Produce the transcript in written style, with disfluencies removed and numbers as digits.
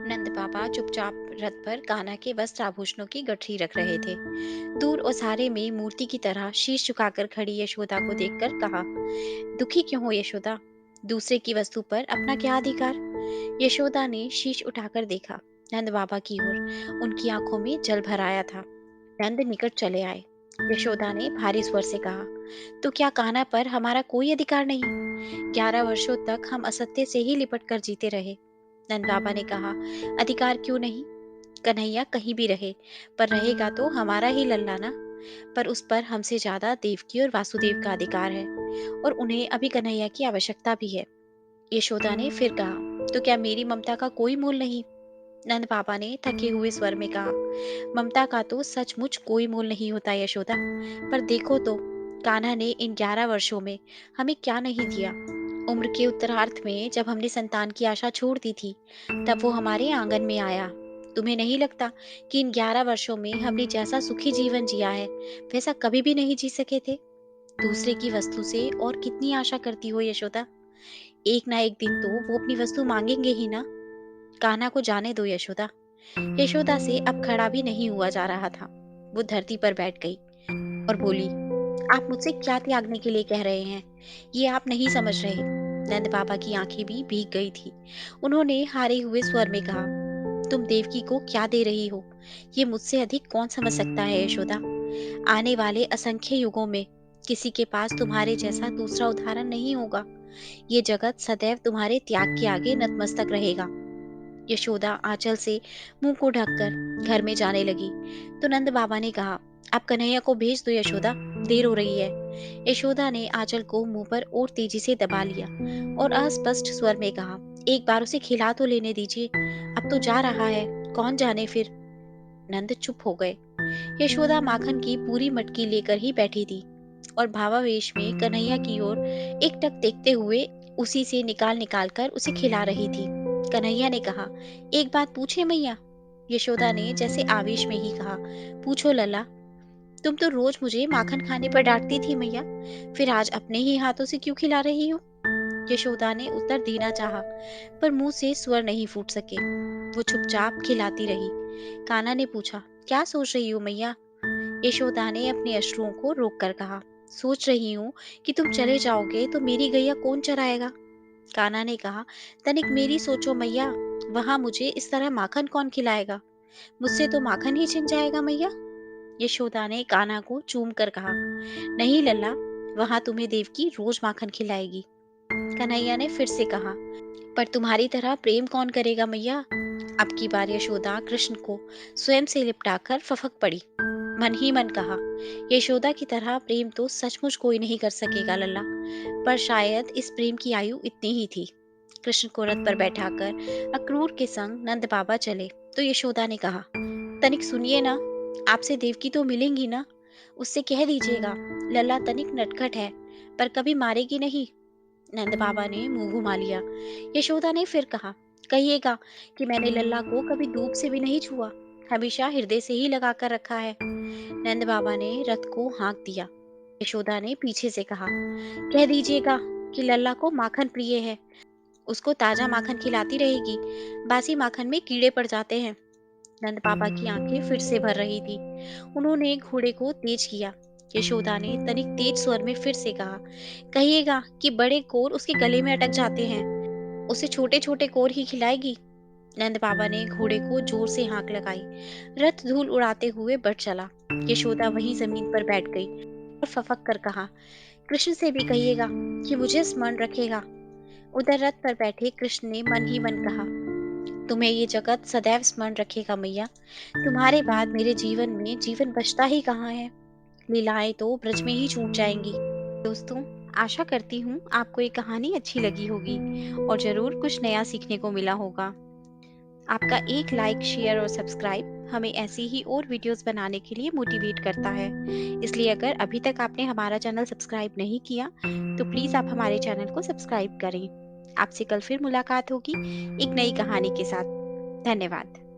नंद बाबा चुपचाप रथ पर कान्हा के वस्त्र आभूषणों की गठरी रख रहे थे। दूर ओसारे में मूर्ति की तरह शीश झुकाकर खड़ी यशोदा को देखकर कहा, दुखी क्यों हो यशोदा? दूसरे की वस्तु पर अपना क्या अधिकार? यशोदा ने शीश उठाकर देखा नंद बाबा की ओर। उनकी आंखों में जल भर आया था। नंद निकट चले आए। यशोदा ने भारी स्वर से कहा, तो क्या कान्हा पर हमारा कोई अधिकार नहीं? 11 वर्षों तक हम असत्य से ही लिपट कर जीते रहे। नंद बाबा ने कहा, अधिकार क्यों नहीं? कन्हैया कहीं भी रहे, पर रहेगा तो हमारा ही लल्ला ना। पर उस पर हमसे ज्यादा देवकी और वासुदेव का अधिकार है, और उन्हें अभी कन्हैया की आवश्यकता भी है। यशोदा ने फिर कहा, तो क्या मेरी ममता का कोई मोल नहीं? नंद बाबा ने थके हुए स्वर में कहा, ममता का तो सचमुच कोई मोल नहीं होता यशोदा। पर देखो तो, कान्हा ने इन 11 वर्षों में हमें क्या नहीं दिया। उम्र के उत्तरार्ध में जब हमने संतान की आशा छोड़ दी थी, तब वो हमारे आंगन में आया। तुम्हें नहीं लगता कि इन 11 वर्षों में हमने जैसा सुखी जीवन जिया है, वैसा कभी भी नहीं जी सके थे? दूसरे की वस्तु से और कितनी आशा करती हो यशोदा? एक ना एक दिन तो वो अपनी वस्तु मांगेंगे ही ना। कान्हा को जाने दो यशोदा। यशोदा से अब खड़ा भी नहीं हुआ जा रहा था। वो धरती पर बैठ गई और बोली, आप मुझसे क्या त्यागने के लिए कह रहे हैं? ये आप नहीं समझ रहे। नंद बाबा की आंखें भी भीग गई थी। उन्होंने हारे हुए स्वर में कहा, तुम देवकी को क्या दे रही हो? ये मुझसे अधिक कौन समझ सकता है यशोदा? आने वाले असंख्य युगों में किसी के पास तुम्हारे जैसा दूसरा उदाहरण नहीं होगा। ये जगत सदैव तुम्हारे त्याग के आगे नतमस्तक रहेगा। यशोदा आंचल से मुंह को ढककर घर में जाने लगी, तो नंद बाबा ने कहा, आप कन्हैया को भेज दो यशोदा, देर हो रही है। यशोदा ने आंचल को मुंह पर और तेजी से दबा लिया और अस्पष्ट स्वर में कहा, एक बार उसे खिला तो लेने दीजिए, अब तो जा रहा है, कौन जाने फिर। नंद चुप हो गए। यशोदा माखन की पूरी मटकी लेकर ही बैठी थी और भावावेश में कन्हैया की ओर एकटक देखते हुए उसी से निकाल निकाल कर उसे खिला रही थी। कन्हैया ने कहा, एक बात पूछे मैया? यशोदा ने जैसे आवेश में ही कहा, पूछो लला। तुम तो रोज मुझे माखन खाने पर डांटती थी मैया, फिर आज अपने ही हाथों से क्यों खिला रही हो? यशोदा ने उत्तर देना चाहा, पर मुंह से स्वर नहीं फूट सके। वो चुपचाप खिलाती रही। कान्हा ने पूछा, क्या सोच रही हो मैया? यशोदा ने अपने अश्रुओं को रोककर कहा, सोच रही हूँ कि तुम चले जाओगे तो मेरी गैया कौन चराएगा? कान्हा ने कहा, तनिक मेरी सोचो मैया, वहां मुझे इस तरह माखन कौन खिलाएगा? मुझसे तो माखन ही छिन जाएगा मैया। यशोदा ने कान्हा को चूम कर कहा, नहीं लल्ला, वहां तुम्हें देवकी रोज माखन खिलाएगी। कन्हैया ने फिर से कहा, पर तुम्हारी तरह प्रेम कौन करेगा मैया? अब की बार यशोदा कृष्ण को स्वयं से लिपटाकर फफक पड़ी। मन ही मन कहा, यशोदा की तरह प्रेम तो सचमुच कोई नहीं कर सकेगा लल्ला, पर शायद इस प्रेम की आयु इतनी ही थी। कृष्ण को रथ पर बैठाकर अक्रूर के संग नंद बाबा चले, तो यशोदा ने कहा, तनिक सुनिए ना, आपसे देवकी तो मिलेंगी ना? उससे कह दीजिएगा, लल्ला तनिक नटखट है, पर कभी मारेगी नहीं। नंद बाबा ने मुंह घुमा लिया। यशोदा ने फिर कहा, कहिएगा कि मैंने लल्ला को कभी धूप से भी नहीं छुआ, हमेशा हृदय से ही लगा कर रखा है। नंद बाबा ने रथ को हाँक दिया। यशोदा ने पीछे से कहा, कह दीजिएगा कि लल्ला को माखन प्रिय है, उसको ताजा माखन खिलाती रहेगी, बासी माखन में कीड़े पड़ जाते हैं। नंद बाबा की आंखें फिर से भर रही थी। उन्होंने घोड़े को तेज किया। यशोदा ने तनिक तेज स्वर में फिर से कहा, कहिएगा कि बड़े कोर उसके गले में अटक जाते हैं, उसे छोटे छोटे कोर ही खिलाएगी। नंद बाबा ने घोड़े को जोर से हाँक लगाई। रथ धूल उड़ाते हुए बढ़ चला। यशोदा वहीं जमीन पर बैठ गई और फफक कर कहा, कृष्ण से भी कहिएगा कि मुझे स्मरण रखेगा। उधर रथ पर बैठे कृष्ण ने मन ही मन कहा, तुम्हें ये जगत सदैव स्मरण रखेगा मैया। तुम्हारे बाद मेरे जीवन में जीवन बचता ही कहाँ है? लीलाएं तो ब्रज में ही छूट जाएंगी। दोस्तों, आशा करती हूँ आपको ये कहानी अच्छी लगी होगी और जरूर कुछ नया सीखने को मिला होगा। आपका एक लाइक, शेयर और सब्सक्राइब हमें ऐसी ही और वीडियोस बनाने के लिए मोटिवेट करता है। इसलिए अगर अभी तक आपने हमारा चैनल सब्सक्राइब नहीं किया, तो प्लीज़ आप हमारे चैनल को सब्सक्राइब करें। आपसे कल फिर मुलाकात होगी एक नई कहानी के साथ। धन्यवाद।